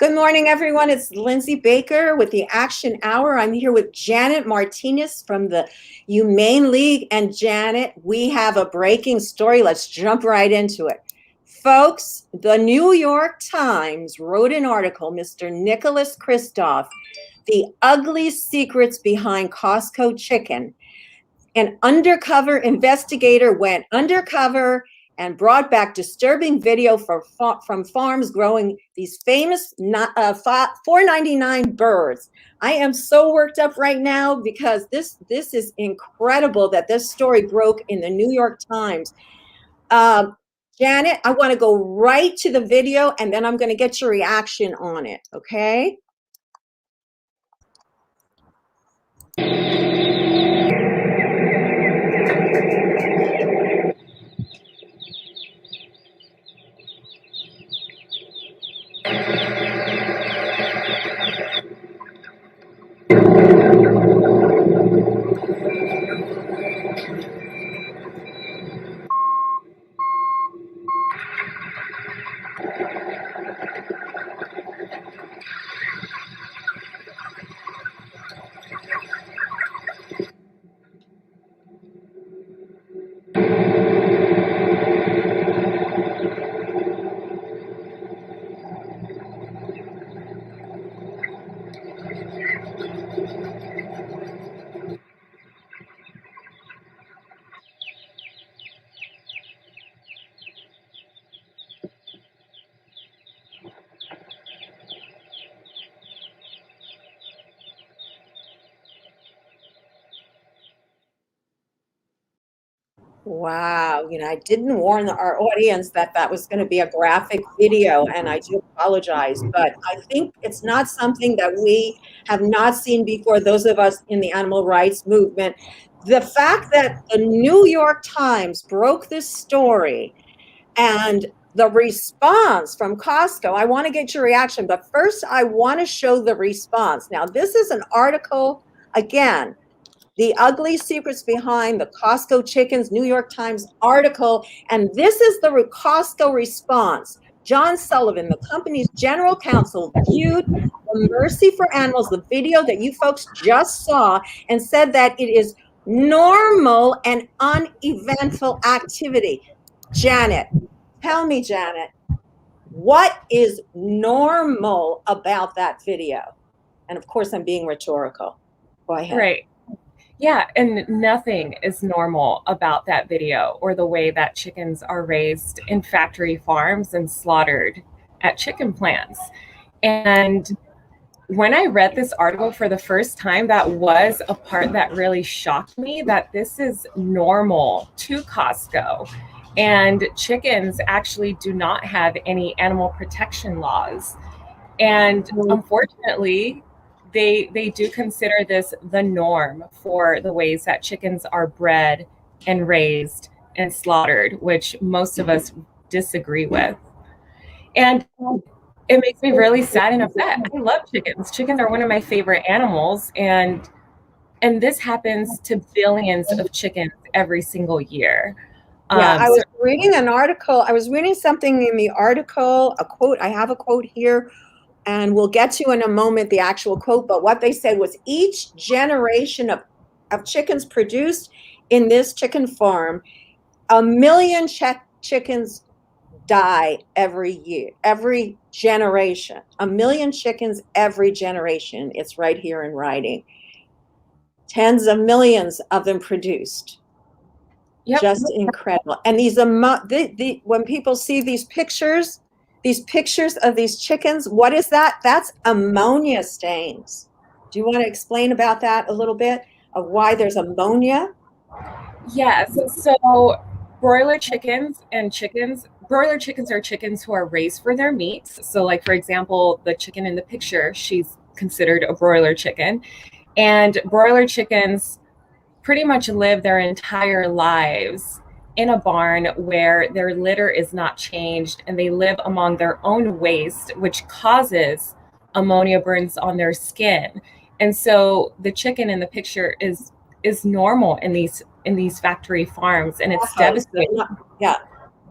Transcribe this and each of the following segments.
Good morning, everyone. It's Lindsey Baker with the Action Hour. I'm here with Janet Martinez from the Humane League. And Janet, we have a breaking story. Let's jump right into it. Folks, the New York Times wrote an article, Mr. Nicholas Kristof, The Ugly Secrets Behind Costco Chicken. An undercover investigator went undercover and brought back disturbing video from farms growing these famous $4.99 birds. I am so worked up right now because this is incredible that this story broke in the New York Times. Janet, I want to go right to the video and then I'm going to get your reaction on it, okay? Wow, I didn't warn our audience that that was going to be a graphic video, and I do apologize, but I think it's not something that we have not seen before, those of us in the animal rights movement. The fact that the New York Times broke this story and the response from Costco, I want to get your reaction, but first I want to show the response. Now, this is an article, again, The Ugly Secrets Behind the Costco Chickens, New York Times article. And this is the Costco response. John Sullivan, the company's general counsel, viewed the Mercy for Animals, the video that you folks just saw, and said that it is normal and uneventful activity. Janet, tell me, Janet, what is normal about that video? And of course, I'm being rhetorical. Go ahead. Right. Yeah, and nothing is normal about that video or the way that chickens are raised in factory farms and slaughtered at chicken plants. And when I read this article for the first time, that was a part that really shocked me, that this is normal to Costco. And chickens actually do not have any animal protection laws. And unfortunately, they do consider this the norm for the ways that chickens are bred and raised and slaughtered, which most of us disagree with. And it makes me really sad and upset. I love chickens. Chickens are one of my favorite animals, and this happens to billions of chickens every single year. Yeah, I was reading an article. I was reading something in the article, a quote. I have a quote here, and we'll get to in a moment the actual quote. But what they said was each generation of chickens produced in this chicken farm, 1 million chickens die every year, every generation. 1 million chickens every generation. It's right here in writing. Tens of millions of them produced. Yep. Just incredible. And these when people see these pictures of these chickens, what is that? That's ammonia stains. Do you want to explain about that a little bit, of why there's ammonia? Yes. So broiler chickens are chickens who are raised for their meat. So like, for example, the chicken in the picture, she's considered a broiler chicken. And broiler chickens pretty much live their entire lives in a barn where their litter is not changed, and they live among their own waste, which causes ammonia burns on their skin. And so the chicken in the picture is normal in these factory farms, and it's devastating. Yeah.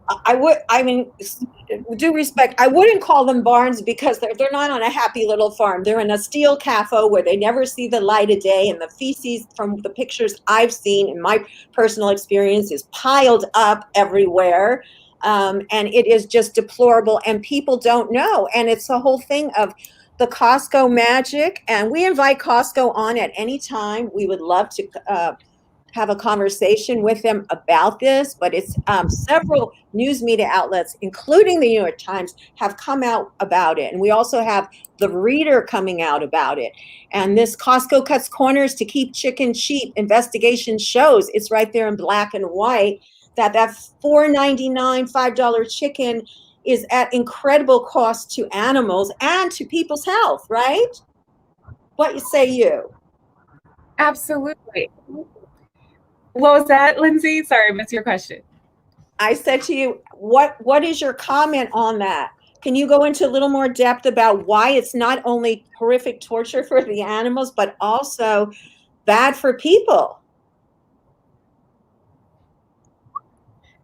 I mean, with due respect, I wouldn't call them barns because they're not on a happy little farm. They're in a steel CAFO where they never see the light of day, and the feces from the pictures I've seen in my personal experience is piled up everywhere. And it is just deplorable, and people don't know. And it's the whole thing of the Costco magic. And we invite Costco on at any time. We would love to have a conversation with them about this, but it's several news media outlets, including the New York Times, have come out about it. And we also have the Reader coming out about it. And this Costco cuts corners to keep chicken cheap investigation shows, it's right there in black and white, that $4.99, $5 chicken is at incredible cost to animals and to people's health, right? What say you? Absolutely. What was that, Lindsay? Sorry, I missed your question. I said to you, what is your comment on that? Can you go into a little more depth about why it's not only horrific torture for the animals, but also bad for people?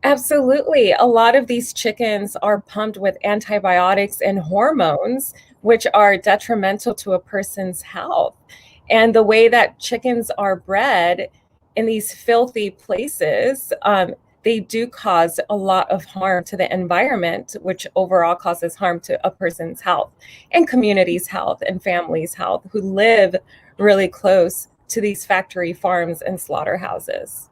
Absolutely. A lot of these chickens are pumped with antibiotics and hormones, which are detrimental to a person's health. And the way that chickens are bred in these filthy places, they do cause a lot of harm to the environment, which overall causes harm to a person's health and community's health and family's health who live really close to these factory farms and slaughterhouses.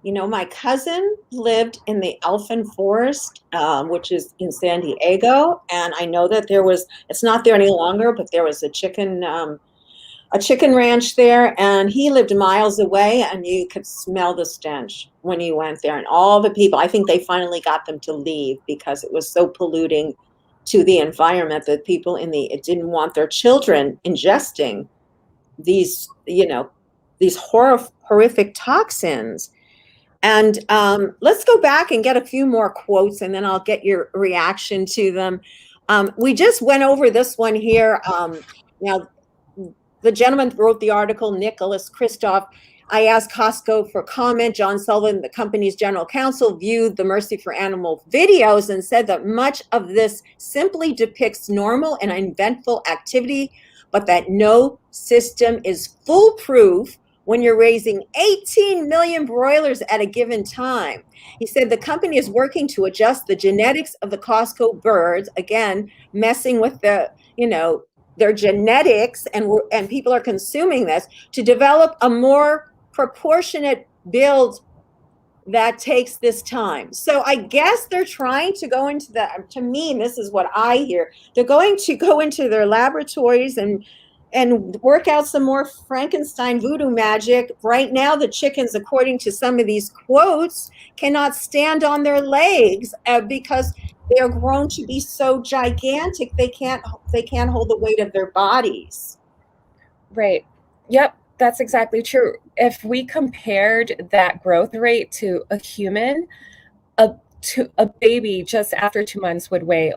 You know, my cousin lived in the Elfin Forest, which is in San Diego, and I know that it's not there any longer, but there was a chicken ranch there, and he lived miles away, and you could smell the stench when you went there. And all the people, I think they finally got them to leave because it was so polluting to the environment that people it didn't want their children ingesting these, these horrific toxins. And let's go back and get a few more quotes, and then I'll get your reaction to them. We just went over this one here. Now, the gentleman who wrote the article, Nicholas Kristoff, I asked Costco for comment. John Sullivan, the company's general counsel, viewed the Mercy for Animal videos and said that much of this simply depicts normal and eventful activity, but that no system is foolproof when you're raising 18 million broilers at a given time. He said the company is working to adjust the genetics of the Costco birds, again, messing with their genetics, and people are consuming this to develop a more proportionate build that takes this time. So I guess they're trying to go into to me, this is what I hear. They're going to go into their laboratories and work out some more Frankenstein voodoo magic. Right now, the chickens, according to some of these quotes, cannot stand on their legs because they are grown to be so gigantic they can't hold the weight of their bodies. Right. Yep, that's exactly true. If we compared that growth rate to a human, a baby just after 2 months would weigh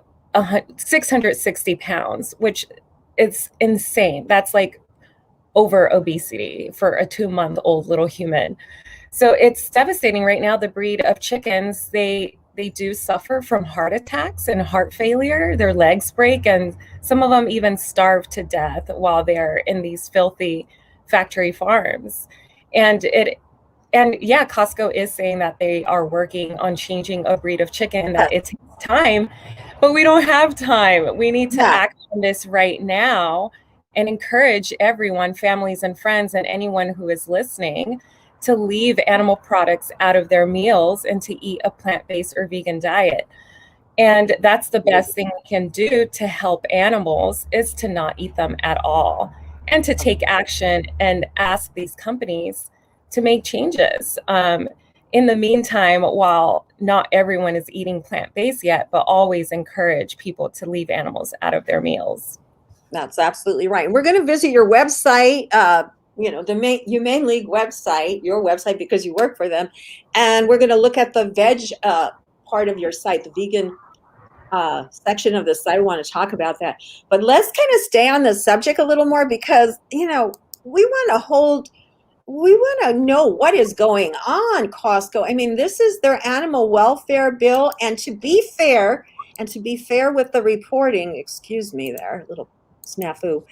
660 pounds, which is insane. That's like over obesity for a 2-month-old little human. So it's devastating right now. The breed of chickens, they do suffer from heart attacks and heart failure. Their legs break, and some of them even starve to death while they're in these filthy factory farms. And yeah, Costco is saying that they are working on changing a breed of chicken, that it takes time, but we don't have time. We need to act on this right now and encourage everyone, families and friends, and anyone who is listening, to leave animal products out of their meals and to eat a plant-based or vegan diet. And that's the best thing we can do to help animals, is to not eat them at all and to take action and ask these companies to make changes. In the meantime, while not everyone is eating plant-based yet, but always encourage people to leave animals out of their meals. That's absolutely right. And we're going to visit your website, the Humane League website, your website, because you work for them. And we're going to look at the veg part of your site, the vegan section of the site. I want to talk about that. But let's kind of stay on the subject a little more because, we want to hold we want to know what is going on, Costco. I mean, this is their animal welfare bill, and to be fair, with the reporting, excuse me there, little snafu.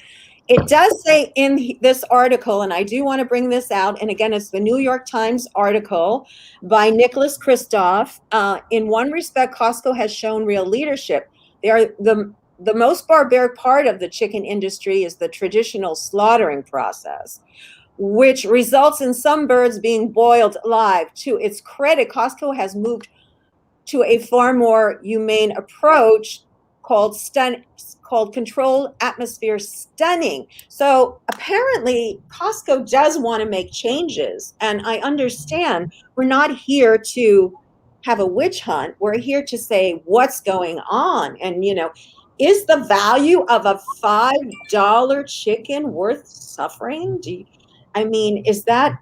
It does say in this article, and I do want to bring this out, and again, it's the New York Times article by Nicholas Kristof. In one respect, Costco has shown real leadership. They are the most barbaric part of the chicken industry is the traditional slaughtering process, which results in some birds being boiled alive. To its credit, Costco has moved to a far more humane approach called controlled atmosphere stunning. So apparently Costco does want to make changes, and I understand we're not here to have a witch hunt. We're here to say what's going on, and is the value of a $5 chicken worth suffering? I mean, is that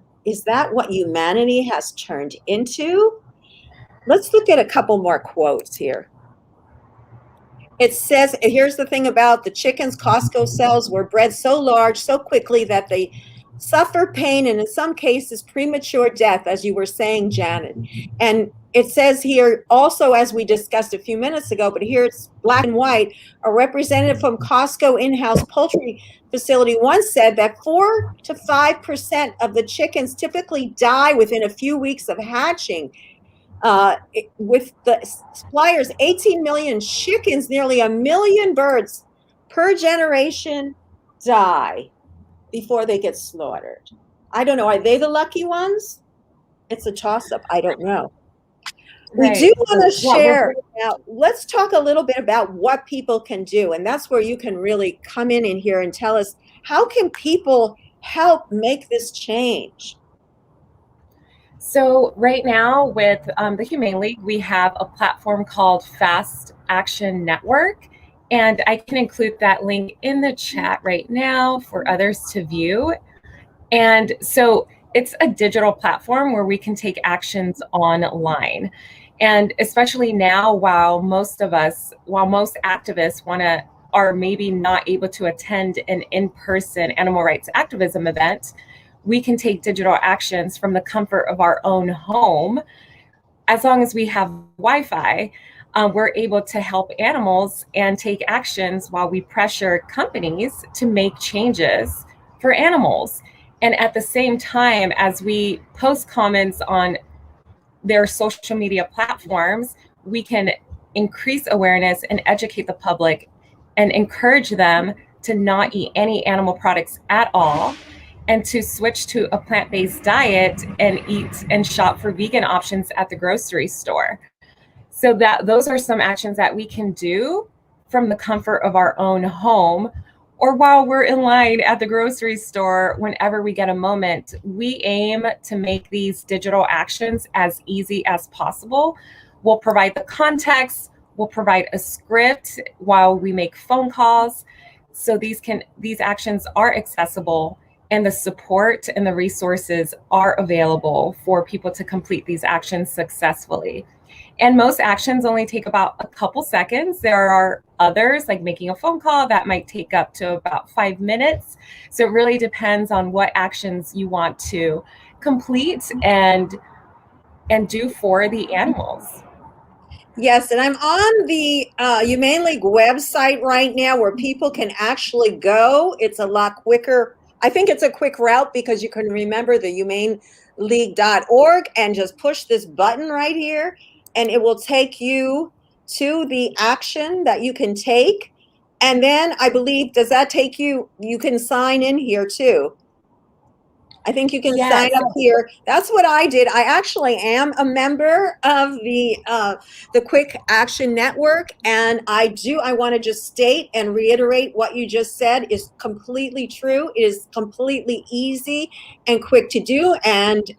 what humanity has turned into? Let's look at a couple more quotes here. It says, here's the thing about the chickens Costco sells were bred so large so quickly that they suffer pain and in some cases premature death, as you were saying, Janet. And it says here also, as we discussed a few minutes ago, but here it's black and white, a representative from Costco in-house poultry facility once said that 4 to 5% of the chickens typically die within a few weeks of hatching. With the suppliers, 18 million chickens, nearly 1 million birds per generation die before they get slaughtered. I don't know. Are they the lucky ones? It's a toss-up. I don't know. Right. We do want to share. Now, let's talk a little bit about what people can do. And that's where you can really come in here and tell us, how can people help make this change? So right now with the Humane League, we have a platform called Fast Action Network, and I can include that link in the chat right now for others to view. And so it's a digital platform where we can take actions online. And especially now, while most activists are maybe not able to attend an in-person animal rights activism event, we can take digital actions from the comfort of our own home. As long as we have Wi-Fi, we're able to help animals and take actions while we pressure companies to make changes for animals. And at the same time, as we post comments on their social media platforms, we can increase awareness and educate the public and encourage them to not eat any animal products at all, and to switch to a plant-based diet and eat and shop for vegan options at the grocery store. So those are some actions that we can do from the comfort of our own home, or while we're in line at the grocery store, whenever we get a moment. We aim to make these digital actions as easy as possible. We'll provide the context, we'll provide a script while we make phone calls. So these actions are accessible, and the support and the resources are available for people to complete these actions successfully. And most actions only take about a couple seconds. There are others, like making a phone call, that might take up to about 5 minutes. So it really depends on what actions you want to complete and do for the animals. Yes, and I'm on the Humane League website right now where people can actually go. It's a lot quicker. I think it's a quick route because you can remember the humaneleague.org and just push this button right here, and it will take you to the action that you can take. And then I believe, does that take you can sign in here too. I think you can sign up here. That's what I did. I actually am a member of the Quick Action Network, and I want to just state and reiterate what you just said is completely true. It is completely easy and quick to do, and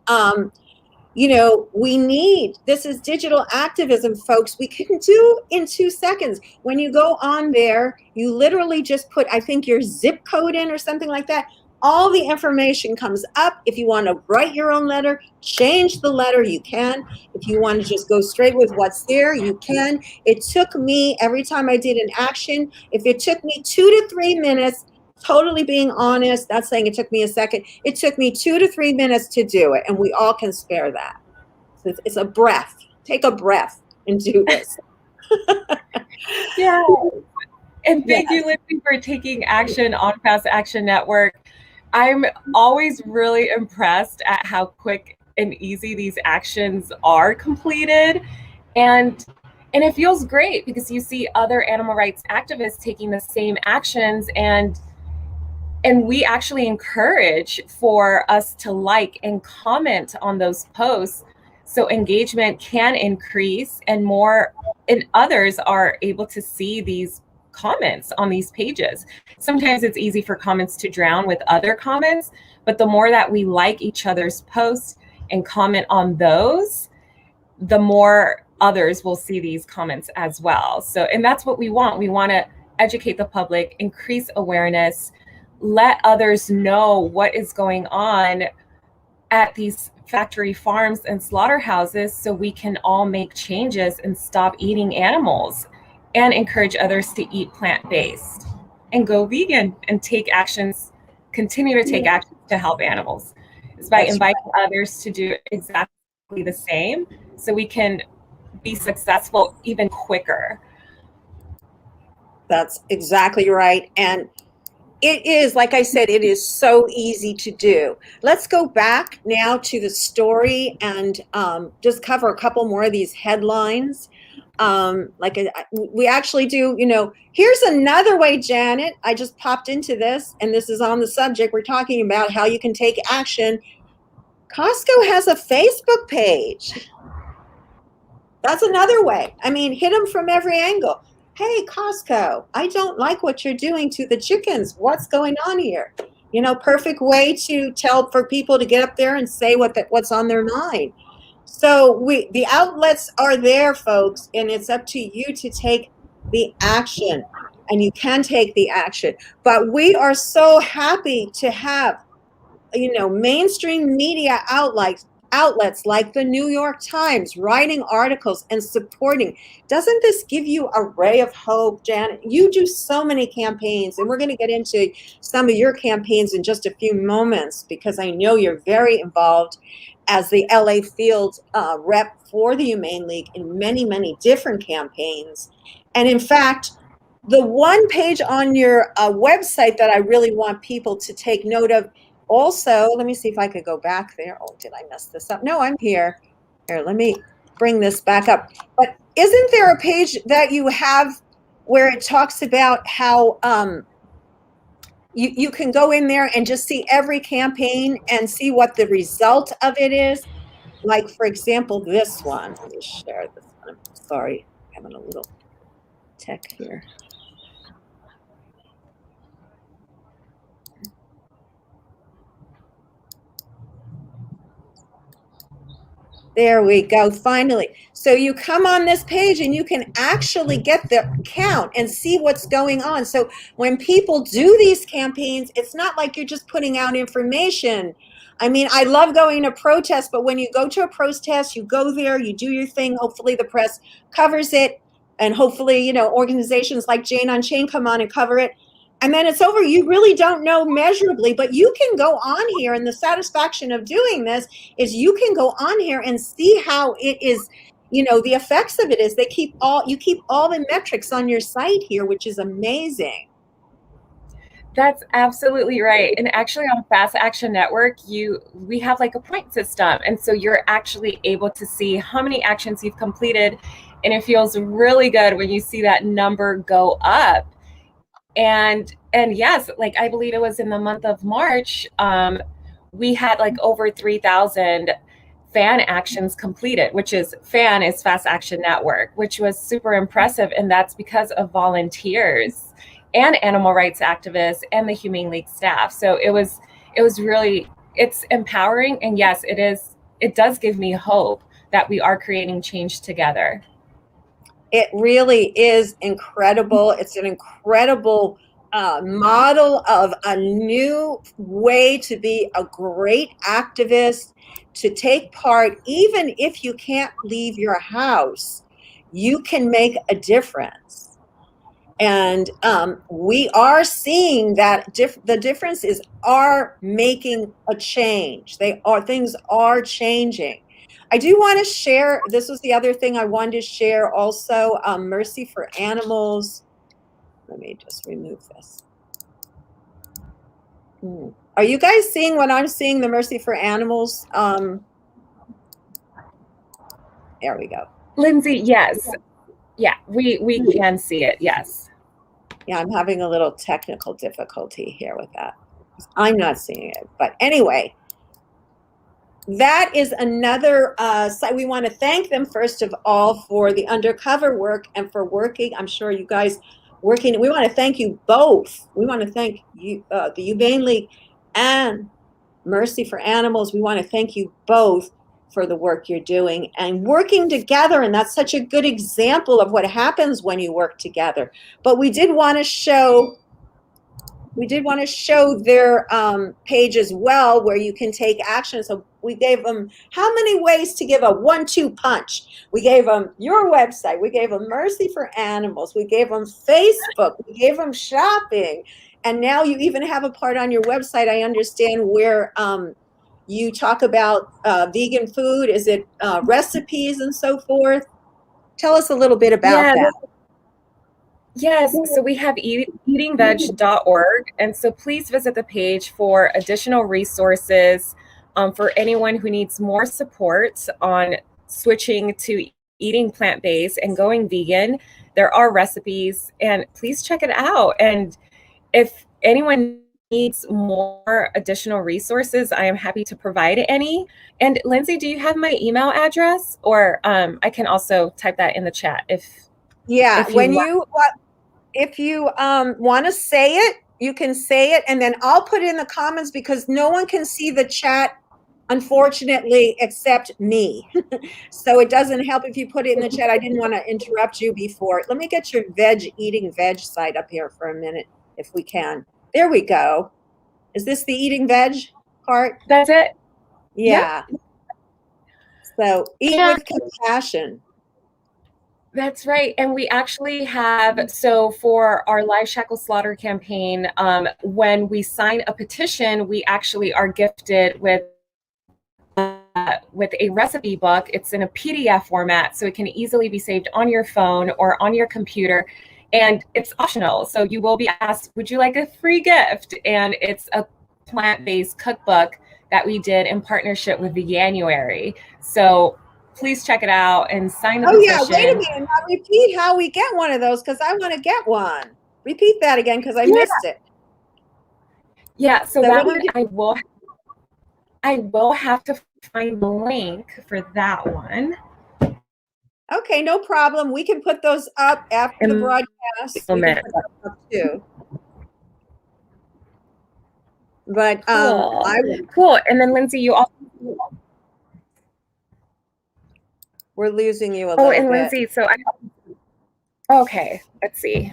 this is digital activism, folks. We can do in 2 seconds. When you go on there, you literally just put, I think, your zip code in or something like that. All the information comes up. If you want to write your own letter, change the letter, you can. If you want to just go straight with what's there, you can. It took me, every time I did an action, if it took me 2 to 3 minutes, totally being honest, not saying it took me a second. It took me 2 to 3 minutes to do it, and we all can spare that. So it's a breath. Take a breath and do this. Yeah. And Yes. thank you, Lindsey, for taking action on Fast Action Network. I'm always really impressed at how quick and easy these actions are completed. And it feels great because you see other animal rights activists taking the same actions, and we actually encourage for us to like and comment on those posts so engagement can increase and more and others are able to see these comments on these pages. Sometimes it's easy for comments to drown with other comments, but the more that we like each other's posts and comment on those, the more others will see these comments as well. So, and that's what we want. We want to educate the public, increase awareness, let others know what is going on at these factory farms and slaughterhouses so we can all make changes and stop eating animals and encourage others to eat plant-based and go vegan and take actions, continue to take actions to help animals. It's by inviting others to do exactly the same so we can be successful even quicker. That's exactly right. And it is, like I said, it is so easy to do. Let's go back now to the story and just cover a couple more of these headlines. We actually do, here's another way, Janet. I just popped into this, and this is on the subject. We're talking about how you can take action. Costco has a Facebook page. That's another way. I mean, hit them from every angle. Hey, Costco, I don't like what you're doing to the chickens. What's going on here? Perfect way to tell for people to get up there and say what's on their mind. So the outlets are there, folks, and it's up to you to take the action, and you can take the action. But we are so happy to have, mainstream media outlets like the New York Times writing articles and supporting. Doesn't this give you a ray of hope, Janet? You do so many campaigns, and we're going to get into some of your campaigns in just a few moments because I know you're very involved as the LA field rep for the Humane League in many, many different campaigns. And in fact, the one page on your website that I really want people to take note of also, let me see if I could go back there. Oh, did I mess this up? No, I'm here. Here, let me bring this back up. But isn't there a page that you have where it talks about how you can go in there and just see every campaign and see what the result of it is? Like, for example, this one. Let me share this one. I'm sorry, I'm having a little tech here. There we go, finally. So you come on this page and you can actually get the count and see what's going on. So when people do these campaigns, it's not like you're just putting out information. I mean, I love going to protests, but when you go to a protest, you go there, you do your thing. Hopefully the press covers it. And hopefully, organizations like Jane on Chain come on and cover it. And then it's over. You really don't know measurably, but you can go on here, and the satisfaction of doing this is you can go on here and see how it is, the effects of it is you keep all the metrics on your site here, which is amazing. That's absolutely right. And actually on Fast Action Network, we have like a point system. And so you're actually able to see how many actions you've completed. And it feels really good when you see that number go up. And yes, like I believe it was in the month of March, we had like over 3,000 fan actions completed, which is Fast Action Network, which was super impressive. And that's because of volunteers and animal rights activists and the Humane League staff. So it was really, it's empowering. And yes, it does give me hope that we are creating change together. It really is incredible. It's an incredible model of a new way to be a great activist, to take part. Even if you can't leave your house, you can make a difference. And we are seeing that the differences are making a change. Things are changing. I do want to share, this was the other thing I wanted to share also, Mercy for Animals. Let me just remove this. Are you guys seeing what I'm seeing, the Mercy for Animals? There we go. Lindsay, yes. Yeah, we can see it, yes. Yeah, I'm having a little technical difficulty here with that. I'm not seeing it. But anyway, that is another site. We want to thank them, first of all, for the undercover work and for working. I'm sure you guys working. We want to thank you both. We want to thank you, the Humane League and Mercy for Animals. We want to thank you both for the work you're doing and working together. And that's such a good example of what happens when you work together. But we did want to show their page as well, where you can take action. So we gave them how many ways to give a 1-2 punch. We gave them your website. We gave them Mercy for Animals. We gave them Facebook. We gave them shopping. And now you even have a part on your website, I understand, where you talk about vegan food. Is it recipes and so forth? Tell us a little bit about that. Yes, so we have eatingveg.org, and so please visit the page for additional resources for anyone who needs more support on switching to eating plant-based and going vegan. There are recipes, and please check it out. And if anyone needs more additional resources, I am happy to provide any. And Lindsay, do you have my email address? Or I can also type that in the chat if if you want to say it, you can say it, and then I'll put it in the comments because no one can see the chat, unfortunately, except me. So it doesn't help if you put it in the chat. I didn't want to interrupt you before. Let me get your eating veg site up here for a minute, if we can. There we go. Is this the eating veg part? That's it. Yeah. Yep. So eat with compassion. That's right. And we actually have, so for our live shackle slaughter campaign, when we sign a petition, we actually are gifted with a recipe book. It's in a PDF format, so it can easily be saved on your phone or on your computer. And it's optional. So you will be asked, would you like a free gift? And it's a plant-based cookbook that we did in partnership with Veganuary. So please check it out and sign the petition. Oh yeah, wait a minute. Now repeat how we get one of those, because I want to get one. Repeat that again, because I missed it. Yeah, so that one I will have to find the link for that one. Okay, no problem. We can put those up after the broadcast. We can put those up too. But cool. And then Lindsay, you also. We're losing you a little bit. And Lindsay, so okay, let's see.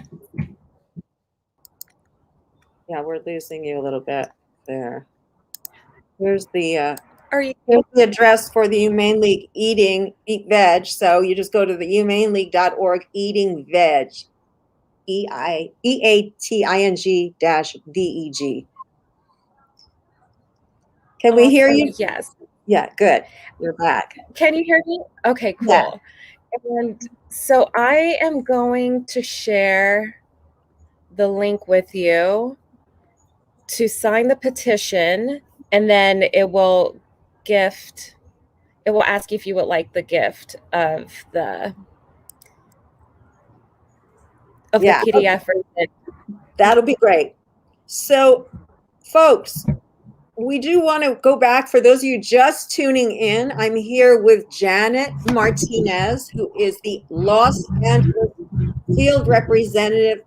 Yeah, we're losing you a little bit there. Here's the here's the address for the Humane League Eat Veg. So you just go to the humaneleague.org eating veg. EATING-VEG. Can we hear you? Yes. Yeah, good. You're back. Can you hear me? Okay, cool. Yeah. And so I am going to share the link with you to sign the petition, and then it will ask you if you would like the gift of the PDF. Okay. That'll be great. So, folks, we do want to go back. For those of you just tuning in, I'm here with Janet Martinez, who is the Los Angeles field representative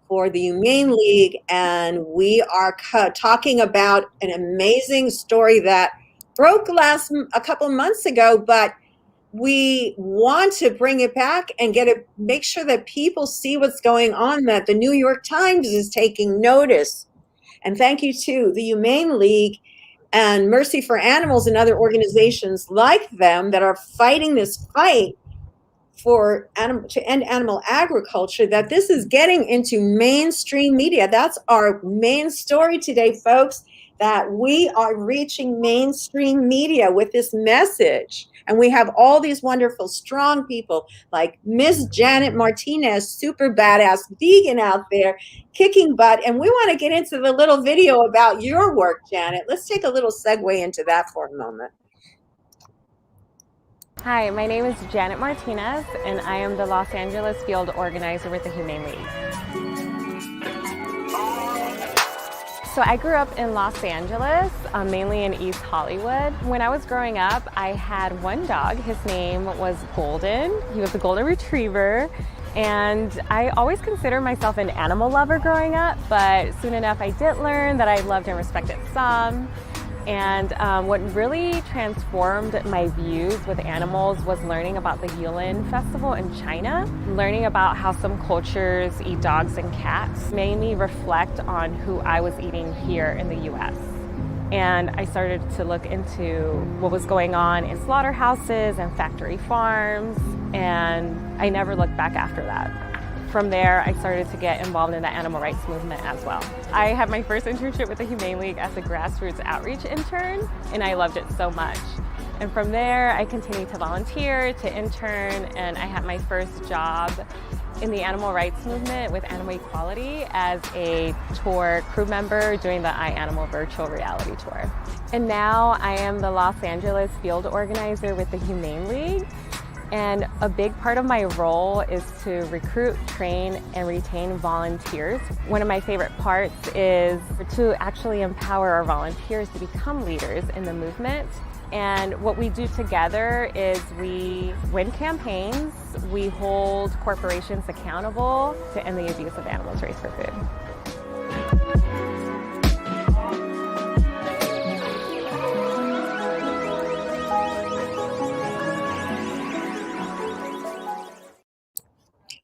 for the Humane League, and we are talking about an amazing story that broke a couple months ago, but we want to bring it back and make sure that people see what's going on, that the New York Times is taking notice. And thank you to the Humane League and Mercy for Animals and other organizations like them that are fighting this fight for to end animal agriculture, that this is getting into mainstream media. That's our main story today, folks, that we are reaching mainstream media with this message. And we have all these wonderful, strong people like Miss Janet Martinez, super badass vegan out there, kicking butt. And we want to get into the little video about your work, Janet. Let's take a little segue into that for a moment. Hi, my name is Janet Martinez, and I am the Los Angeles field organizer with the Humane League. So I grew up in Los Angeles, mainly in East Hollywood. When I was growing up, I had one dog. His name was Golden. He was a golden retriever. And I always considered myself an animal lover growing up, but soon enough I did learn that I loved and respected some. And what really transformed my views with animals was learning about the Yulin Festival in China. Learning about how some cultures eat dogs and cats made me reflect on who I was eating here in the US. And I started to look into what was going on in slaughterhouses and factory farms, and I never looked back after that. From there, I started to get involved in the animal rights movement as well. I had my first internship with the Humane League as a grassroots outreach intern, and I loved it so much. And from there, I continued to volunteer, to intern, and I had my first job in the animal rights movement with Animal Equality as a tour crew member doing the iAnimal virtual reality tour. And now I am the Los Angeles field organizer with the Humane League. And a big part of my role is to recruit, train, and retain volunteers. One of my favorite parts is to actually empower our volunteers to become leaders in the movement. And what we do together is we win campaigns, we hold corporations accountable to end the abuse of animals raised for food.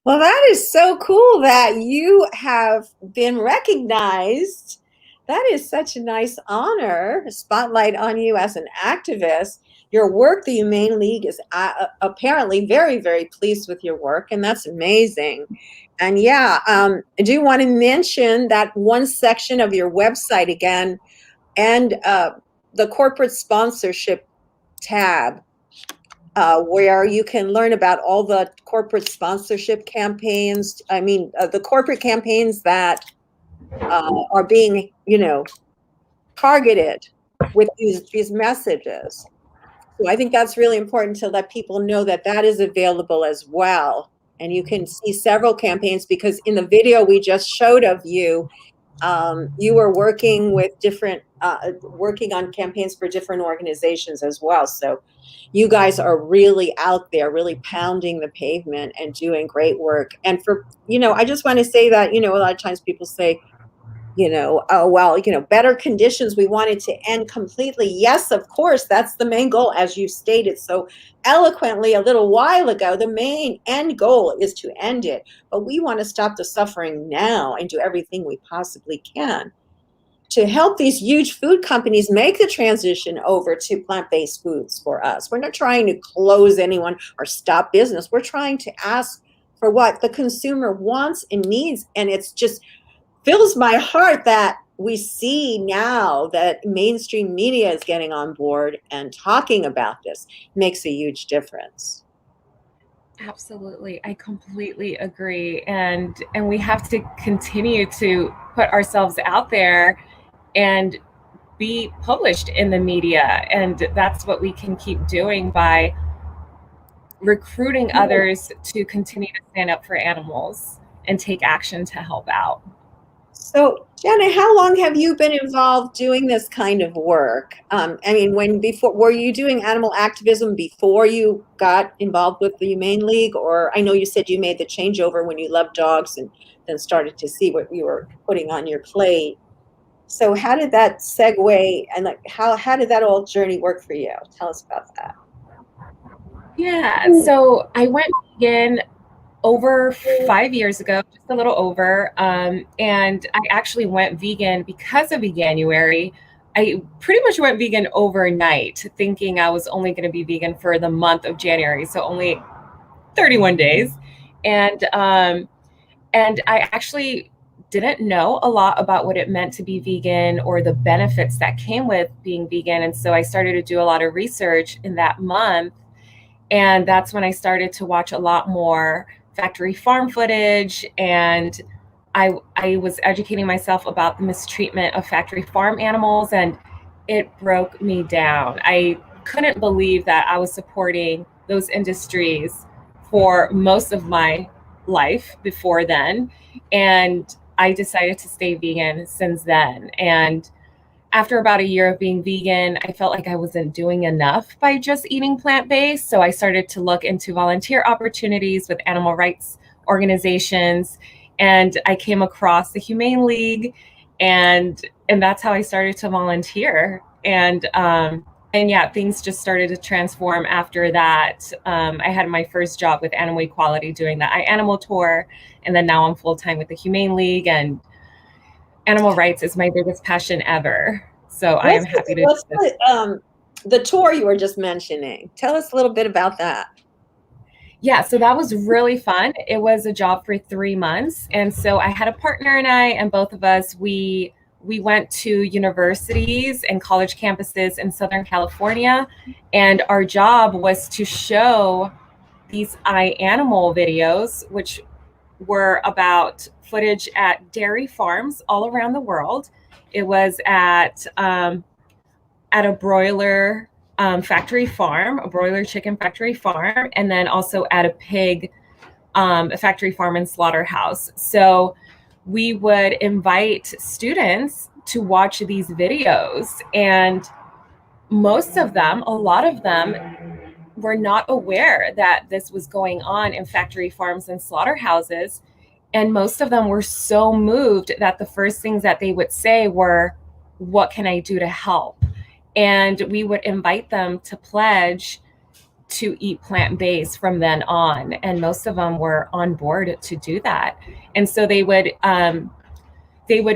Well, that is so cool that you have been recognized. That is such a nice honor, a spotlight on you as an activist. Your work, the Humane League, is apparently very, very pleased with your work, and that's amazing. And yeah, I do want to mention that one section of your website again, and the corporate sponsorship tab, where you can learn about all the corporate sponsorship campaigns. I mean, the corporate campaigns that are being, targeted with these messages. So I think that's really important to let people know that that is available as well. And you can see several campaigns, because in the video we just showed of you, you were working with working on campaigns for different organizations as well. So you guys are really out there, really pounding the pavement and doing great work. And for, I just want to say that, a lot of times people say, oh, well, better conditions, we want it to end completely. Yes, of course, that's the main goal, as you stated so eloquently a little while ago. The main end goal is to end it, but we want to stop the suffering now and do everything we possibly can to help these huge food companies make the transition over to plant-based foods for us. We're not trying to close anyone or stop business. We're trying to ask for what the consumer wants and needs. And it's just fills my heart that we see now that mainstream media is getting on board and talking about this. Makes a huge difference. Absolutely. I completely agree. And we have to continue to put ourselves out there and be published in the media. And that's what we can keep doing by recruiting others to continue to stand up for animals and take action to help out. So, Jenna, how long have you been involved doing this kind of work? Were you doing animal activism before you got involved with the Humane League? Or I know you said you made the changeover when you loved dogs and then started to see what you were putting on your plate. So how did that segue, and how did that whole journey work for you? Tell us about that. Yeah, so I went vegan over 5 years ago, just a little over, and I actually went vegan because of Veganuary. I pretty much went vegan overnight, thinking I was only going to be vegan for the month of January, so only 31 days. And I actually didn't know a lot about what it meant to be vegan or the benefits that came with being vegan. And so I started to do a lot of research in that month. And that's when I started to watch a lot more factory farm footage. And I was educating myself about the mistreatment of factory farm animals, and it broke me down. I couldn't believe that I was supporting those industries for most of my life before then. And I decided to stay vegan since then. And after about a year of being vegan, I felt like I wasn't doing enough by just eating plant-based. So I started to look into volunteer opportunities with animal rights organizations. And I came across the Humane League, and that's how I started to volunteer. And yeah, things just started to transform after that. I had my first job with Animal Equality doing the Animal Tour, and then now I'm full-time with the Humane League, and animal rights is my biggest passion ever. So I am happy to do this. The tour you were just mentioning. Tell us a little bit about that. Yeah, so that was really fun. It was a job for 3 months. And so I had a partner and both of us, we went to universities and college campuses in Southern California. And our job was to show these iAnimal videos, which were about footage at dairy farms all around the world. It was at a broiler factory farm, a broiler chicken factory farm, and then also at a pig a factory farm and slaughterhouse. So we would invite students to watch these videos, and most of them, a lot of them, were not aware that this was going on in factory farms and slaughterhouses. And most of them were so moved that the first things that they would say were, "What can I do to help?" And we would invite them to pledge to eat plant-based from then on. And most of them were on board to do that. And so they would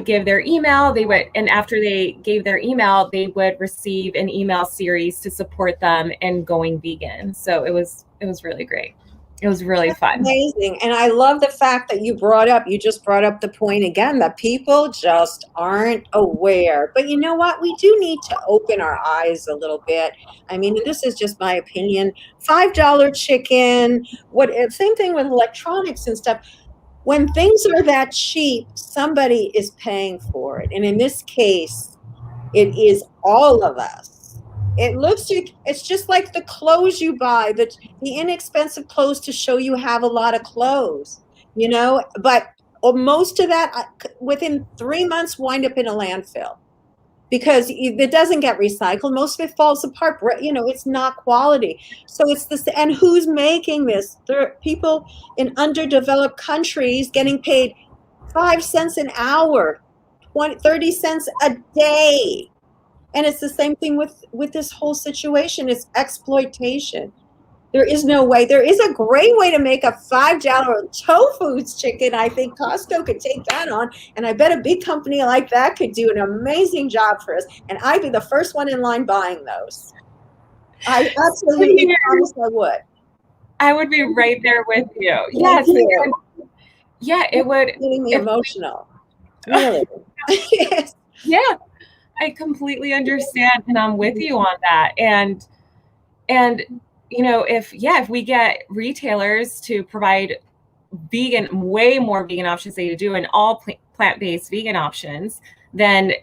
give their email, and after they gave their email, they would receive an email series to support them in going vegan. So it was really great. It was really fun. Amazing. And I love the fact that you just brought up the point again that people just aren't aware. But you know what? We do need to open our eyes a little bit. I mean, this is just my opinion. $5 chicken, same thing with electronics and stuff. When things are that cheap, somebody is paying for it. And in this case, it is all of us. It's just like the clothes you buy, the inexpensive clothes to show you have a lot of clothes, but most of that within 3 months wind up in a landfill because it doesn't get recycled. Most of it falls apart. It's not quality. So it's this, and who's making this? There are people in underdeveloped countries getting paid 5 cents an hour, 30 cents a day. And it's the same thing with this whole situation. It's exploitation. There is no way. There is a great way to make a $5 tofu chicken. I think Costco could take that on. And I bet a big company like that could do an amazing job for us. And I'd be the first one in line buying those. I absolutely promise I would. I would be right there with you. Yes. Yeah, it would. It's getting me emotional. Really. Yes. Yeah. I completely understand, and I'm with you on that. And if we get retailers to provide way more vegan options than they do, and all plant-based vegan options, then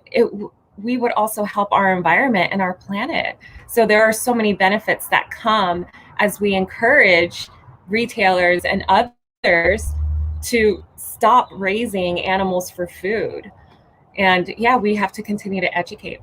we would also help our environment and our planet. So there are so many benefits that come as we encourage retailers and others to stop raising animals for food. And yeah, we have to continue to educate.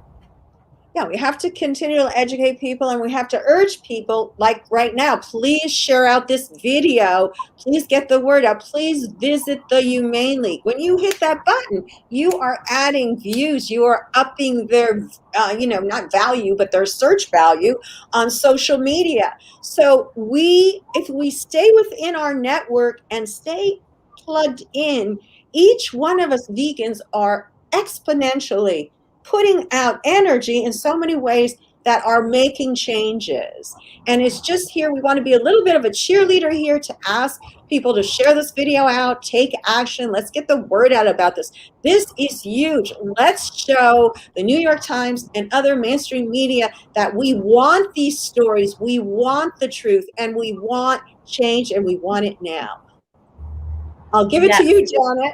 Yeah, we have to continue to educate people, and we have to urge people, like right now, please share out this video. Please get the word out. Please visit the Humane League. When you hit that button, you are adding views. You are upping their, not value, but their search value on social media. So if we stay within our network and stay plugged in, each one of us vegans are exponentially putting out energy in so many ways that are making changes. And it's just here, we want to be a little bit of a cheerleader here to ask people to share this video out, take action. Let's get the word out about this. This is huge. Let's show the New York Times and other mainstream media that we want these stories, we want the truth, and we want change, and we want it now. I'll give it to you, Janet.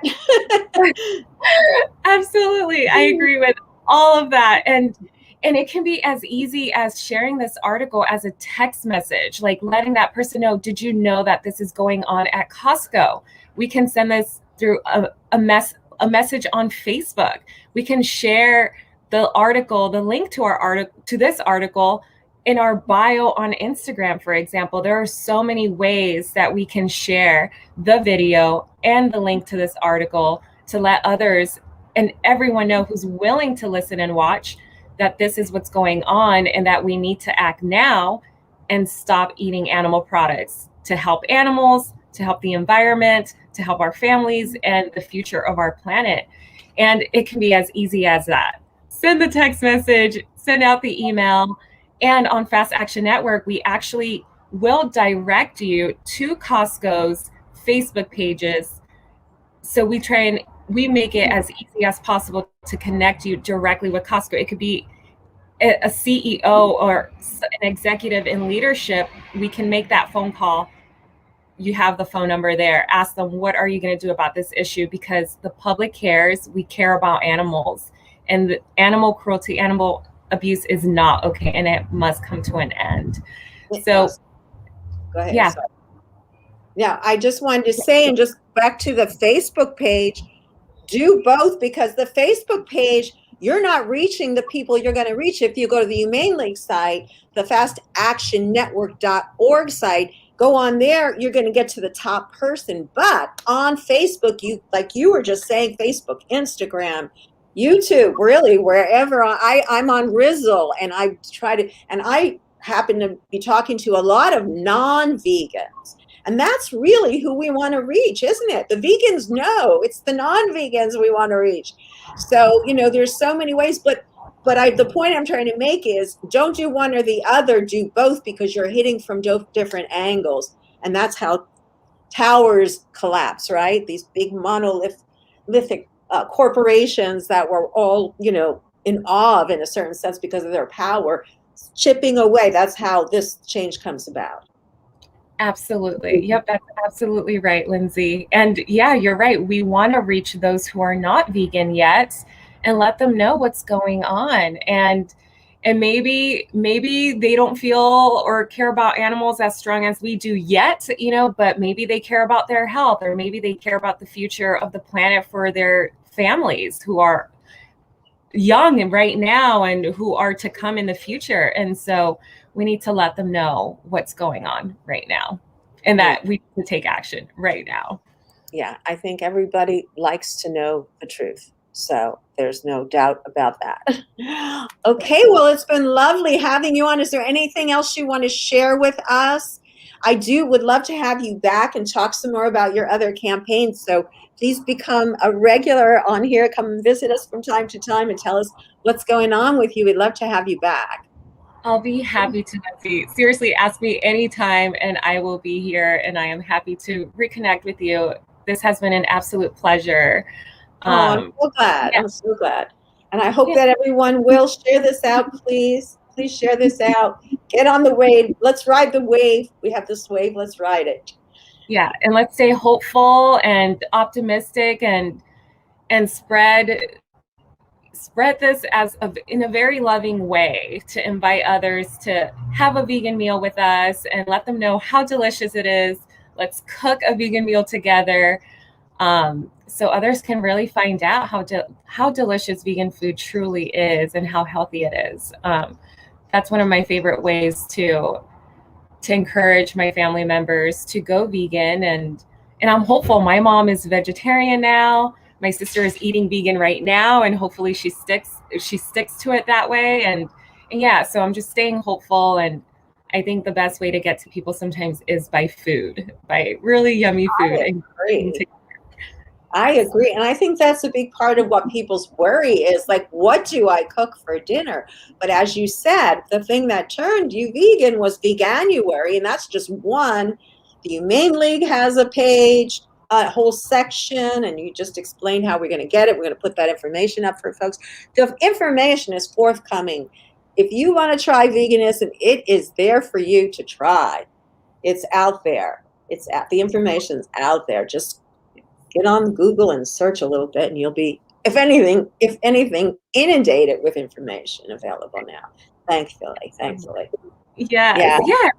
Absolutely. I agree with all of that. And it can be as easy as sharing this article as a text message, like letting that person know, did you know that this is going on at Costco? We can send this through a message on Facebook. We can share the article, the link to our article, to this article in our bio on Instagram, for example. There are so many ways that we can share the video and the link to this article to let others and everyone know who's willing to listen and watch that this is what's going on and that we need to act now and stop eating animal products to help animals, to help the environment, to help our families and the future of our planet. And it can be as easy as that. Send the text message, send out the email. And on Fast Action Network, we actually will direct you to Costco's Facebook pages. So we make it as easy as possible to connect you directly with Costco. It could be a CEO or an executive in leadership. We can make that phone call. You have the phone number there. Ask them, what are you going to do about this issue? Because the public cares. We care about animals. And the animal cruelty, animal abuse is not okay, and it must come to an end. So, go ahead. Yeah. Sorry. Yeah, I just wanted to say, and just back to the Facebook page, do both, because the Facebook page, you're not reaching the people you're going to reach. If you go to the Humane League site, the fastactionnetwork.org site, go on there, you're going to get to the top person. But on Facebook, like you were just saying, Facebook, Instagram, YouTube, really, wherever. I'm on Rizzle, and I happen to be talking to a lot of non-vegans. And that's really who we want to reach, isn't it? The vegans know, it's the non-vegans we want to reach. So, there's so many ways, but the point I'm trying to make is, don't do one or the other, do both, because you're hitting from different angles. And that's how towers collapse, right? These big monolithic corporations that were all, in awe of, in a certain sense, because of their power, chipping away. That's how this change comes about. Absolutely. Yep, that's absolutely right, Lindsey. And yeah, you're right. We want to reach those who are not vegan yet and let them know what's going on. And maybe they don't feel or care about animals as strong as we do yet, but maybe they care about their health, or maybe they care about the future of the planet for their families who are young and right now and who are to come in the future. And so we need to let them know what's going on right now, and that we need to take action right now. Yeah, I think everybody likes to know the truth. So there's no doubt about that. Okay, well, it's been lovely having you on. Is there anything else you want to share with us? I would love to have you back and talk some more about your other campaigns. So please become a regular on here. Come and visit us from time to time and tell us what's going on with you. We'd love to have you back. I'll be happy to, Lindsey. Seriously, ask me anytime and I will be here, and I am happy to reconnect with you. This has been an absolute pleasure. I'm so glad. Yeah. I'm so glad. And I hope that everyone will share this out, please. Please share this out. Get on the wave. Let's ride the wave. We have this wave. Let's ride it. Yeah, and let's stay hopeful and optimistic and spread this in a very loving way, to invite others to have a vegan meal with us and let them know how delicious it is. Let's cook a vegan meal together, so others can really find out how delicious vegan food truly is and how healthy it is. That's one of my favorite ways to encourage my family members to go vegan, and I'm hopeful. My mom is vegetarian now. My sister is eating vegan right now, and hopefully she sticks to it that way. And yeah, so I'm just staying hopeful. And I think the best way to get to people sometimes is by food, by really yummy food. I agree. And I think that's a big part of what people's worry is, like, what do I cook for dinner? But as you said, the thing that turned you vegan was Veganuary, and that's just one. The Humane League has a page, a whole section, and you just explained how we're going to get it. We're going to put that information up for folks. The information is forthcoming. If you want to try veganism, it is there for you to try. It's out there. The information's out there. Just get on Google and search a little bit, and you'll be, if anything, inundated with information available now. Thankfully. Yes. Yeah.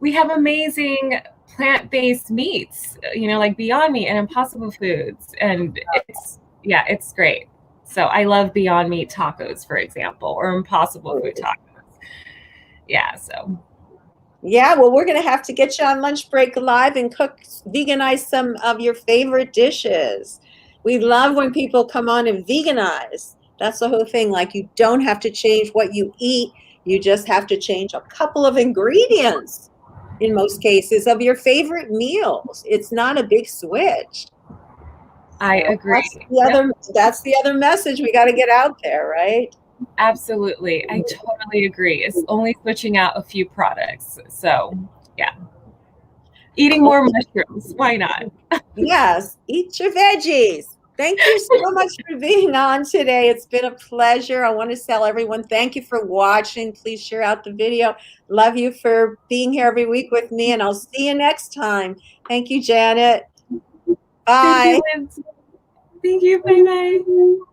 We have amazing plant-based meats, like Beyond Meat and Impossible Foods. And it's great. So I love Beyond Meat tacos, for example, or Impossible Food tacos. Yeah. So. Yeah, well, we're going to have to get you on Lunch Break Live and veganize some of your favorite dishes. We love when people come on and veganize. That's the whole thing. Like, you don't have to change what you eat. You just have to change a couple of ingredients, in most cases, of your favorite meals. It's not a big switch. I agree. That's the other message we got to get out there, right? Absolutely. I totally agree. It's only switching out a few products. So, yeah. Eating more mushrooms. Why not? Yes. Eat your veggies. Thank you so much for being on today. It's been a pleasure. I want to tell everyone, thank you for watching. Please share out the video. Love you for being here every week with me, and I'll see you next time. Thank you, Janet. Bye. Thank you, Lindsey. Thank you. Bye-bye.